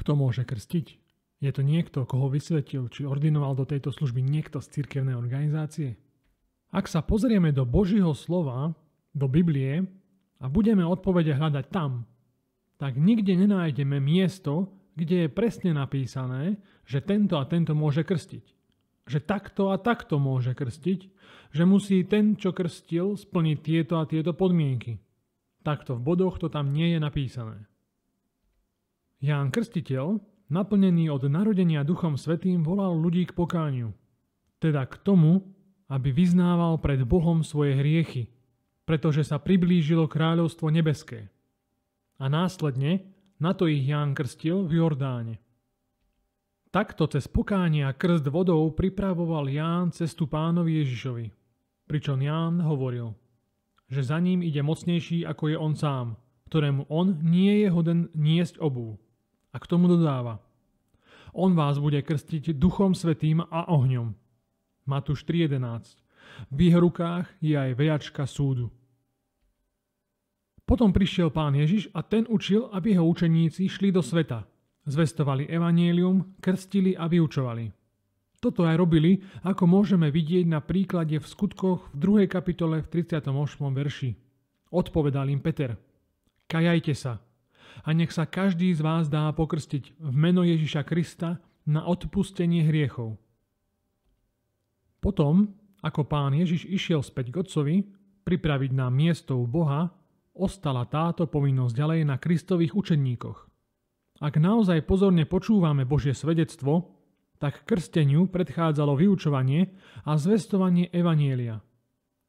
Kto môže krstiť? Je to niekto, koho vysvetil či ordinoval do tejto služby niekto z cirkevnej organizácie? Ak sa pozrieme do Božieho slova, do Biblie a budeme odpovede hľadať tam, tak nikde nenájdeme miesto, kde je presne napísané, že tento a tento môže krstiť. Že takto a takto môže krstiť, že musí ten, čo krstil, splniť tieto a tieto podmienky. Takto v bodoch to tam nie je napísané. Ján Krstiteľ, naplnený od narodenia Duchom Svätým, volal ľudí k pokániu. Teda k tomu, aby vyznával pred Bohom svoje hriechy, pretože sa priblížilo kráľovstvo nebeské. A následne na to ich Ján krstil v Jordáne. Takto cez pokánie a krst vodou pripravoval Ján cestu Pánovi Ježišovi. Pričom Ján hovoril, že za ním ide mocnejší ako je on sám, ktorému on nie je hoden niesť obú. A k tomu dodáva, on vás bude krstiť Duchom Svätým a ohňom. Matúš 3.11. V jeho rukách je aj vejačka súdu. Potom prišiel Pán Ježiš a ten učil, aby jeho učeníci šli do sveta. Zvestovali evanjelium, krstili a vyučovali. Toto aj robili, ako môžeme vidieť na príklade v Skutkoch v 2. kapitole v 38. verši. Odpovedal im Peter, kajajte sa a nech sa každý z vás dá pokrstiť v meno Ježiša Krista na odpustenie hriechov. Potom, ako Pán Ježiš išiel späť k Otcovi, pripraviť nám miesto u Boha, ostala táto povinnosť ďalej na Kristových učeníkoch. Ak naozaj pozorne počúvame Božie svedectvo, tak krsteniu predchádzalo vyučovanie a zvestovanie evanjelia.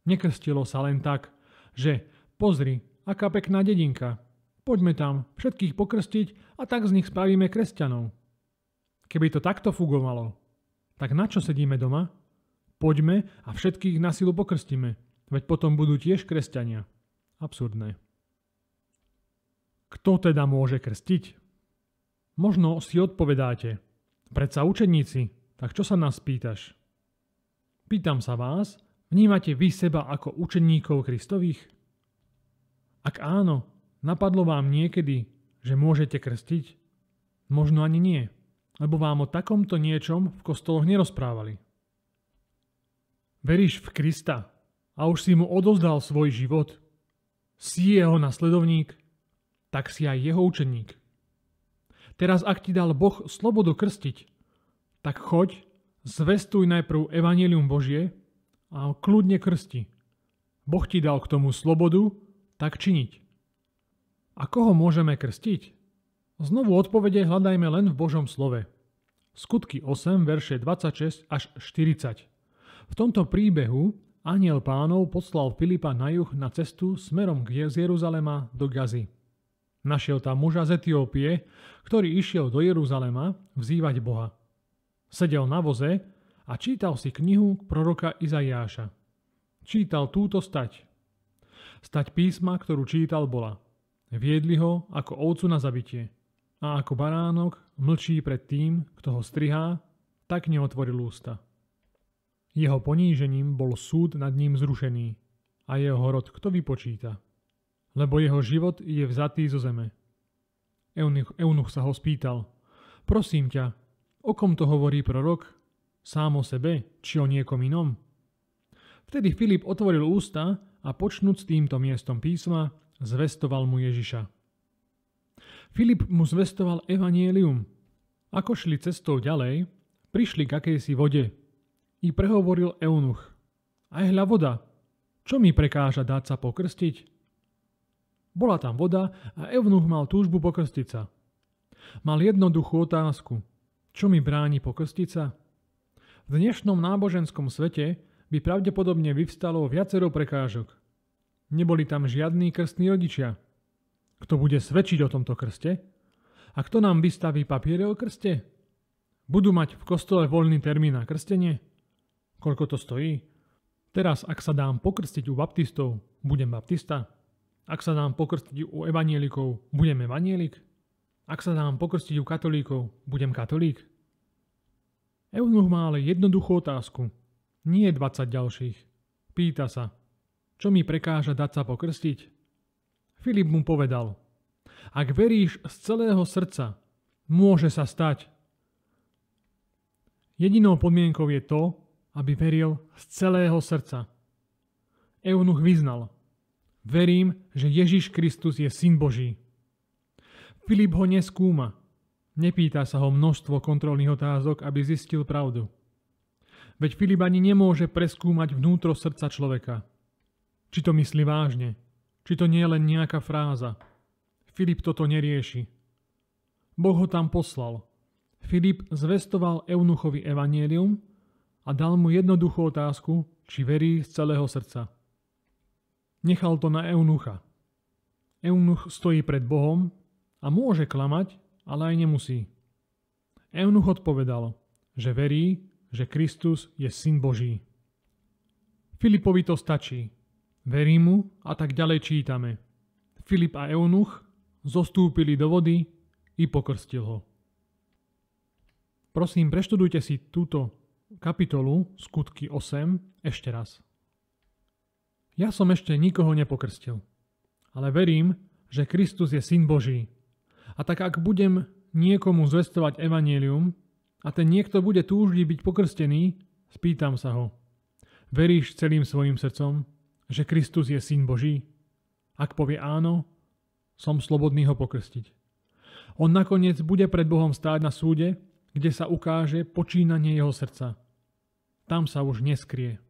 Nekrstilo sa len tak, že pozri, aká pekná dedinka, poďme tam všetkých pokrstiť a tak z nich spravíme kresťanov. Keby to takto fungovalo, tak na čo sedíme doma? Poďme a všetkých na silu pokrstíme, veď potom budú tiež kresťania. Absurdné. Kto teda môže krstiť? Možno si odpovedáte, predsa učeníci, tak čo sa nás pýtaš? Pýtam sa vás, vnímate vy seba ako učeníkov Kristových? Ak áno, napadlo vám niekedy, že môžete krstiť? Možno ani nie, lebo vám o takomto niečom v kostoloch nerozprávali. Veríš v Krista a už si mu odozdal svoj život? Si jeho nasledovník? Tak si aj jeho učeník. Teraz ak ti dal Boh slobodu krstiť, tak choď, zvestuj najprv evanjelium Božie a kľudne krsti. Boh ti dal k tomu slobodu, tak činiť. A koho môžeme krstiť? Znovu odpovede hľadajme len v Božom slove. Skutky 8, verše 26 až 40. V tomto príbehu anjel Pánov poslal Filipa na juh na cestu smerom z Jeruzalema do Gazy. Našiel tam muža z Etiópie, ktorý išiel do Jeruzalema vzývať Boha. Sedel na voze a čítal si knihu proroka Izaiáša. Čítal túto stať. Stať písma, ktorú čítal, bola: viedli ho ako ovcu na zabitie a ako baránok mlčí pred tým, kto ho strihá, tak neotvoril ústa. Jeho ponížením bol súd nad ním zrušený a jeho rod kto vypočíta? Lebo jeho život je vzatý zo zeme. Eunuch sa ho spýtal: prosím ťa, o kom to hovorí prorok? Sám o sebe, či o niekom inom? Vtedy Filip otvoril ústa a počnúc týmto miestom písma, zvestoval mu Ježiša. Filip mu zvestoval evanjelium. Ako šli cestou ďalej, prišli k akejsi vode. I prehovoril eunuch: aj hľa voda, čo mi prekáža dať sa pokrstiť? Bola tam voda a eunuch mal túžbu pokrstiť sa. Mal jednoduchú otázku: čo mi bráni pokrstiť sa? V dnešnom náboženskom svete by pravdepodobne vyvstalo viacero prekážok. Neboli tam žiadni krstní rodičia. Kto bude svedčiť o tomto krste? A kto nám vystaví papiere o krste? Budú mať v kostole voľný termín na krstenie? Koľko to stojí? Teraz, ak sa dám pokrstiť u baptistov, budem baptista? Ak sa dám pokrstiť u evanjelikov, budem evanjelik? Ak sa dám pokrstiť u katolíkov, budem katolík? Eunuch má ale jednoduchú otázku. Nie 20 ďalších. Pýta sa: čo mi prekáža dať sa pokrstiť? Filip mu povedal: ak veríš z celého srdca, Môže sa stať. Jedinou podmienkou je to, aby veril z celého srdca. Eunuch vyznal: verím, že Ježiš Kristus je Syn Boží. Filip ho neskúma. Nepýta sa ho množstvo kontrolných otázok, aby zistil pravdu. Veď Filip ani nemôže preskúmať vnútro srdca človeka. Či to myslí vážne, či to nie je len nejaká fráza. Filip toto nerieši. Boh ho tam poslal. Filip zvestoval eunuchovi evanjelium a dal mu jednoduchú otázku, či verí z celého srdca. Nechal to na eunucha. Eunuch stojí pred Bohom a môže klamať, ale aj nemusí. Eunuch odpovedal, že verí, že Kristus je Syn Boží. Filipovi to stačí. Verí mu a tak ďalej čítame. Filip a eunuch zostúpili do vody i pokrstil ho. Prosím, preštudujte si túto kapitolu Skutky 8 ešte raz. Ja som ešte nikoho nepokrstil, ale verím, že Kristus je Syn Boží. A tak ak budem niekomu zvestovať evanjelium a ten niekto bude túždiť byť pokrstený, spýtam sa ho: veríš celým svojim srdcom, že Kristus je Syn Boží? Ak povie áno, som slobodný ho pokrstiť. On nakoniec bude pred Bohom stáť na súde, kde sa ukáže počínanie jeho srdca. Tam sa už neskrie.